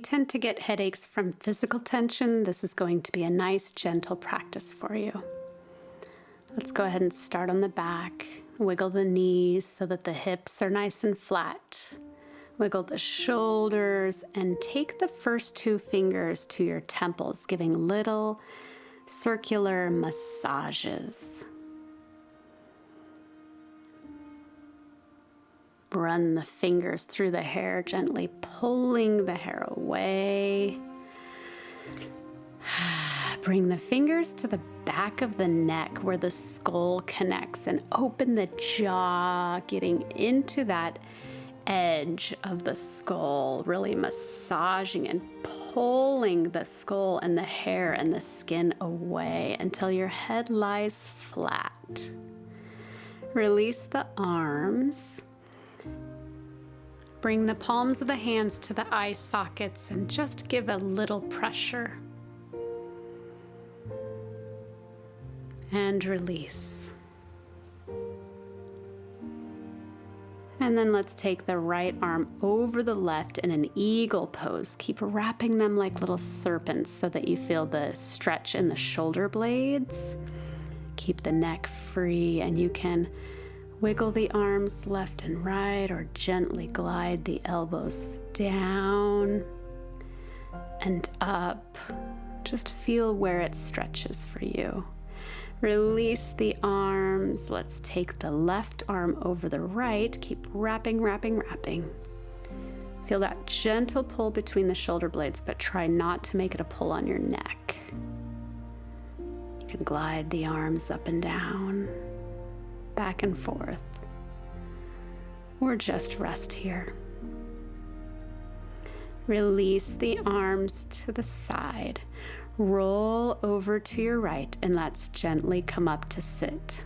tend to get headaches from physical tension, this is going to be a nice, gentle practice for you. Let's go ahead and start on the back. Wiggle the knees so that the hips are nice and flat. Wiggle the shoulders and take the first 2 fingers to your temples, giving little circular massages. Run the fingers through the hair, gently pulling the hair away. Bring the fingers to the back of the neck where the skull connects and open the jaw, getting into that edge of the skull, really massaging and pulling the skull and the hair and the skin away until your head lies flat. Release the arms. Bring the palms of the hands to the eye sockets and just give a little pressure. And release. And then let's take the right arm over the left in an eagle pose. Keep wrapping them like little serpents so that you feel the stretch in the shoulder blades. Keep the neck free, and you can wiggle the arms left and right or gently glide the elbows down and up. Just feel where it stretches for you. Release the arms. Let's take the left arm over the right. Keep wrapping, wrapping, wrapping. Feel that gentle pull between the shoulder blades, but try not to make it a pull on your neck. You can glide the arms up and down, back and forth, or just rest here. Release the arms to the side. Roll over to your right, and let's gently come up to sit.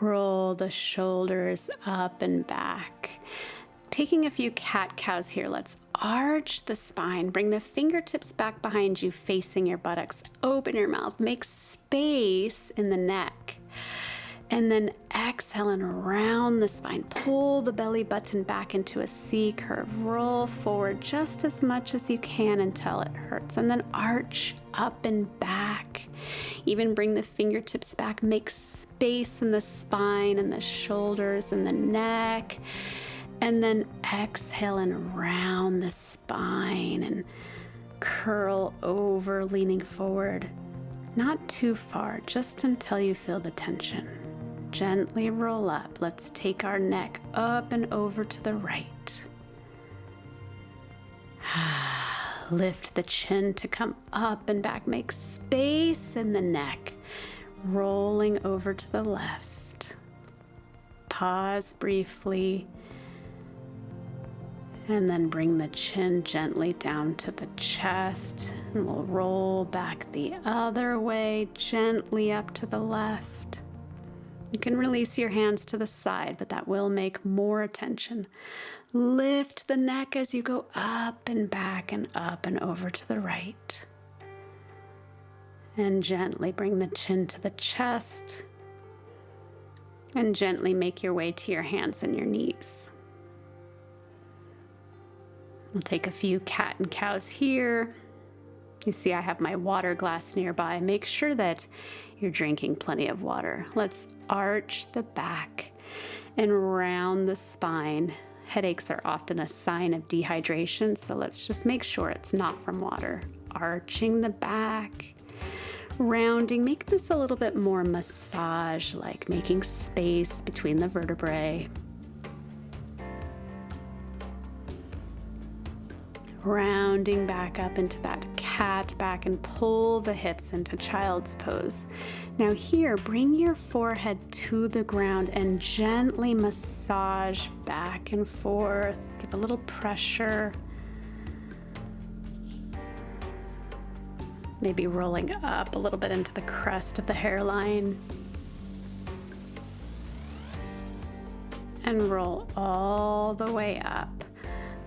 Roll the shoulders up and back. Taking a few cat-cows here, let's arch the spine. Bring the fingertips back behind you, facing your buttocks. Open your mouth, make space in the neck. And then exhale and round the spine. Pull the belly button back into a C curve. Roll forward just as much as you can until it hurts. And then arch up and back. Even bring the fingertips back. Make space in the spine and the shoulders and the neck. And then exhale and round the spine and curl over, leaning forward. Not too far, just until you feel the tension. Gently roll up. Let's take our neck up and over to the right. Lift the chin to come up and back. Make space in the neck. Rolling over to the left. Pause briefly. And then bring the chin gently down to the chest. And we'll roll back the other way, gently up to the left. You can release your hands to the side, but that will make more attention. Lift the neck as you go up and back and up and over to the right. And gently bring the chin to the chest. And gently make your way to your hands and your knees. We'll take a few cat and cows here. You see I have my water glass nearby. Make sure that you're drinking plenty of water. Let's arch the back and round the spine. Headaches are often a sign of dehydration, so let's just make sure it's not from water. Arching the back, rounding. Make this a little bit more massage-like, making space between the vertebrae. Rounding back up into that cat back and pull the hips into child's pose. Now here, bring your forehead to the ground and gently massage back and forth. Give a little pressure. Maybe rolling up a little bit into the crest of the hairline. And roll all the way up.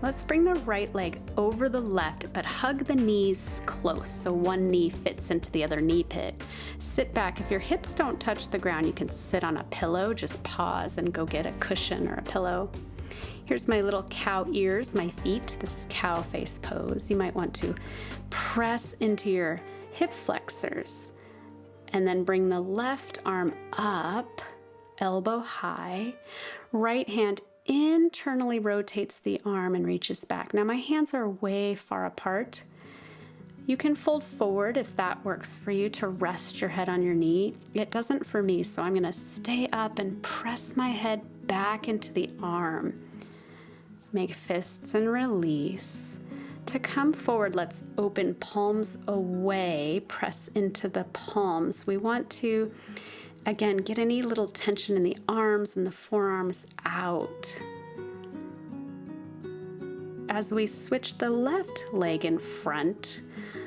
Let's bring the right leg over the left, but hug the knees close so one knee fits into the other knee pit. Sit back. If your hips don't touch the ground, you can sit on a pillow. Just pause and go get a cushion or a pillow. Here's my little cow ears, my feet. This is cow face pose. You might want to press into your hip flexors and then bring the left arm up, elbow high. Right hand internally rotates the arm and reaches back. Now my hands are way far apart. You can fold forward if that works for you to rest your head on your knee. It doesn't for me, so I'm gonna stay up and press my head back into the arm. Make fists and release. To come forward, let's open palms away, press into the palms. We want to, again, get any little tension in the arms and the forearms out. As we switch the left leg in front,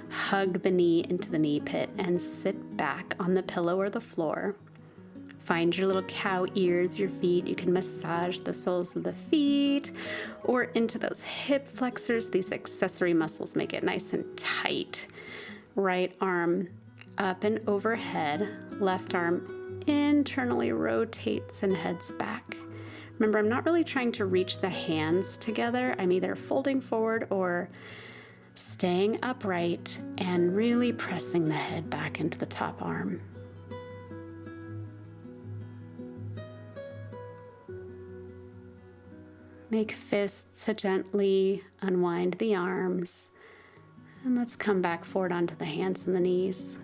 hug the knee into the knee pit and sit back on the pillow or the floor. Find your little cow ears, your feet. You can massage the soles of the feet or into those hip flexors. These accessory muscles make it nice and tight. Right arm up and overhead. Left arm internally rotates and heads back. Remember, I'm not really trying to reach the hands together. I'm either folding forward or staying upright and really pressing the head back into the top arm. Make fists to gently unwind the arms. And let's come back forward onto the hands and the knees.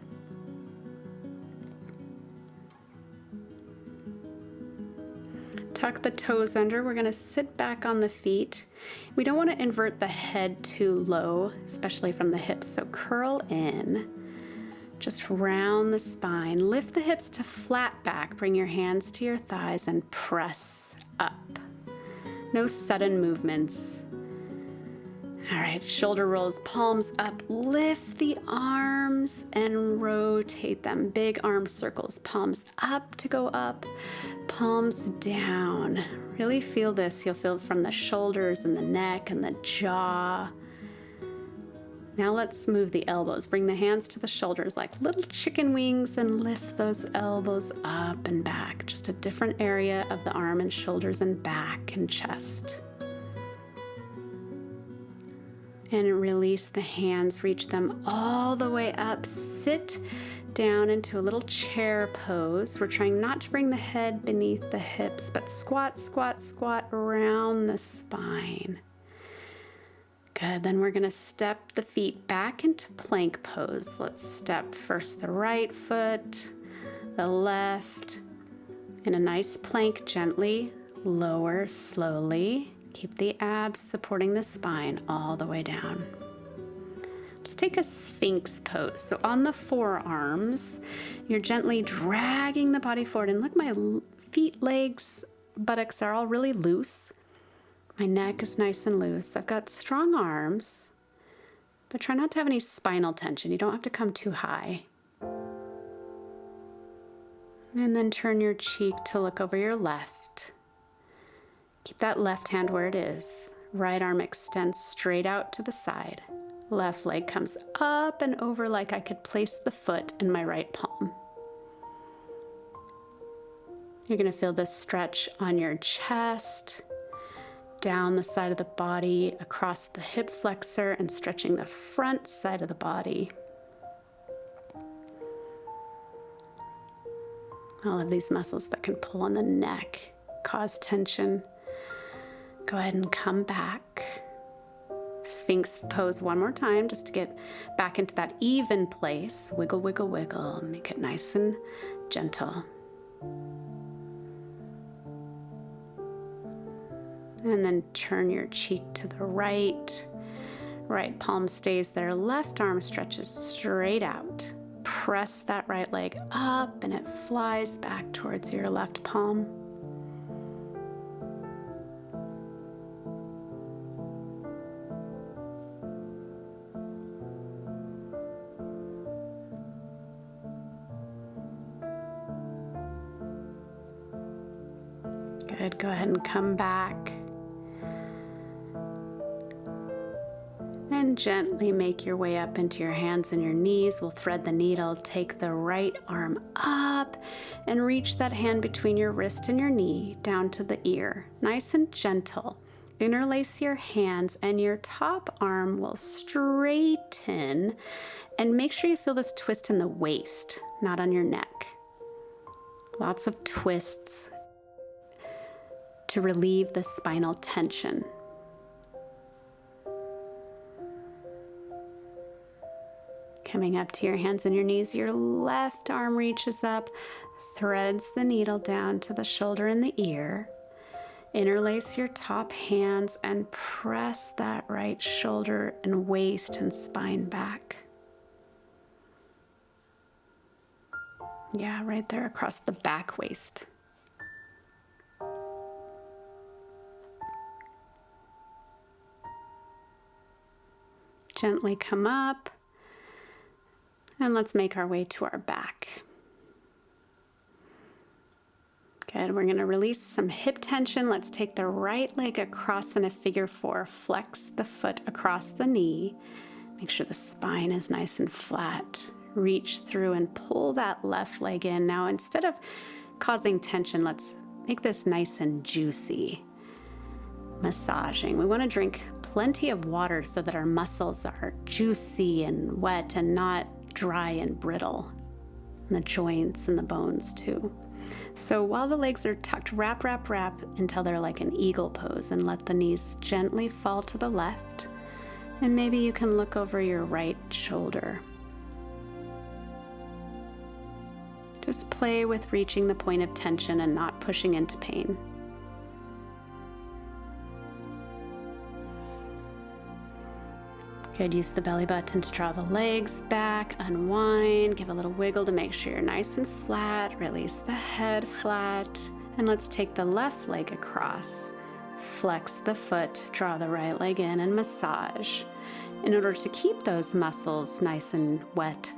Tuck the toes under. We're going to sit back on the feet. We don't want to invert the head too low, especially from the hips. So curl in. Just round the spine. Lift the hips to flat back. Bring your hands to your thighs and press up. No sudden movements. All right, shoulder rolls, palms up. Lift the arms and rotate them. Big arm circles, palms up to go up, palms down. Really feel this. You'll feel from the shoulders and the neck and the jaw. Now let's move the elbows. Bring the hands to the shoulders like little chicken wings and lift those elbows up and back. Just a different area of the arm and shoulders and back and chest. And release the hands, reach them all the way up. Sit down into a little chair pose. We're trying not to bring the head beneath the hips, but squat, squat, squat around the spine. Good, then we're gonna step the feet back into plank pose. Let's step first the right foot, the left, in a nice plank gently, lower slowly. Keep the abs supporting the spine all the way down. Let's take a Sphinx pose. So on the forearms, you're gently dragging the body forward. And look, my feet, legs, buttocks are all really loose. My neck is nice and loose. I've got strong arms, but try not to have any spinal tension. You don't have to come too high. And then turn your cheek to look over your left. Keep that left hand where it is. Right arm extends straight out to the side. Left leg comes up and over like I could place the foot in my right palm. You're going to feel this stretch on your chest, down the side of the body, across the hip flexor, and stretching the front side of the body. All of these muscles that can pull on the neck, cause tension. Go ahead and come back. Sphinx pose one more time just to get back into that even place. Wiggle, wiggle, wiggle. Make it nice and gentle. And then turn your cheek to the right. Right palm stays there. Left arm stretches straight out. Press that right leg up and it flies back towards your left palm. Good, go ahead and come back. And gently make your way up into your hands and your knees. We'll thread the needle. Take the right arm up and reach that hand between your wrist and your knee down to the ear. Nice and gentle. Interlace your hands and your top arm will straighten. And make sure you feel this twist in the waist, not on your neck. Lots of twists to relieve the spinal tension. Coming up to your hands and your knees, your left arm reaches up, threads the needle down to the shoulder and the ear. Interlace your top hands and press that right shoulder and waist and spine back. Yeah, right there across the back waist. Gently come up. And let's make our way to our back. Good, we're gonna release some hip tension. Let's take the right leg across in a figure 4. Flex the foot across the knee. Make sure the spine is nice and flat. Reach through and pull that left leg in. Now, instead of causing tension, let's make this nice and juicy. Massaging. We wanna drink plenty of water so that our muscles are juicy and wet and not dry and brittle, and the joints and the bones too. So while the legs are tucked, wrap until they're like an eagle pose, and let the knees gently fall to the left. And maybe you can look over your right shoulder. Just play with reaching the point of tension and not pushing into pain. Good, use the belly button to draw the legs back, unwind, give a little wiggle to make sure you're nice and flat, release the head flat, and let's take the left leg across. Flex the foot, draw the right leg in, and massage. In order to keep those muscles nice and wet,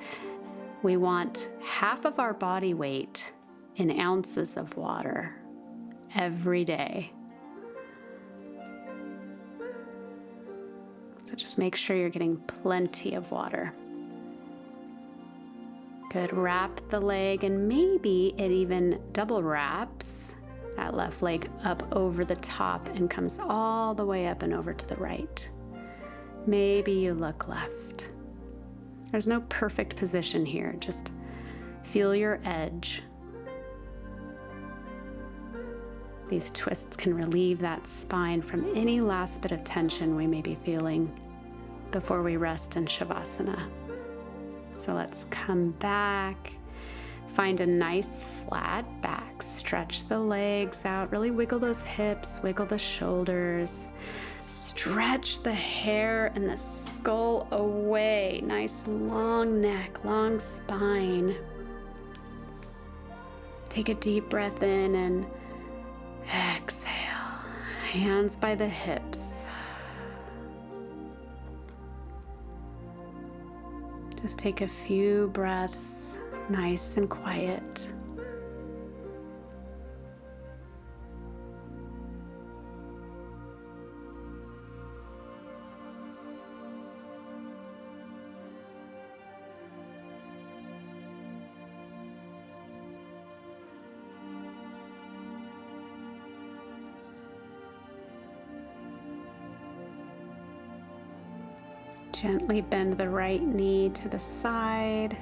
we want half of our body weight in ounces of water every day. So just make sure you're getting plenty of water. Good, wrap the leg, and maybe it even double wraps that left leg up over the top and comes all the way up and over to the right. Maybe you look left. There's no perfect position here, just feel your edge. These twists can relieve that spine from any last bit of tension we may be feeling before we rest in Shavasana. So let's come back, find a nice flat back, stretch the legs out, really wiggle those hips, wiggle the shoulders, stretch the hair and the skull away, nice long neck, long spine. Take a deep breath in and exhale, hands by the hips. Just take a few breaths, nice and quiet. Gently bend the right knee to the side.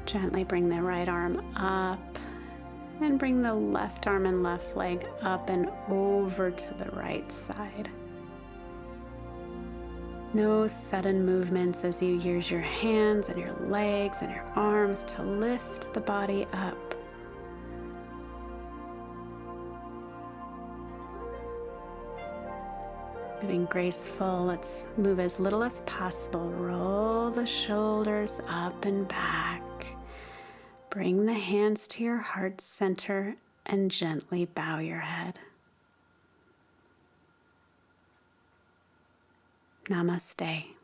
Gently bring the right arm up and bring the left arm and left leg up and over to the right side. No sudden movements as you use your hands and your legs and your arms to lift the body up. Moving graceful, let's move as little as possible. Roll the shoulders up and back. Bring the hands to your heart center and gently bow your head. Namaste.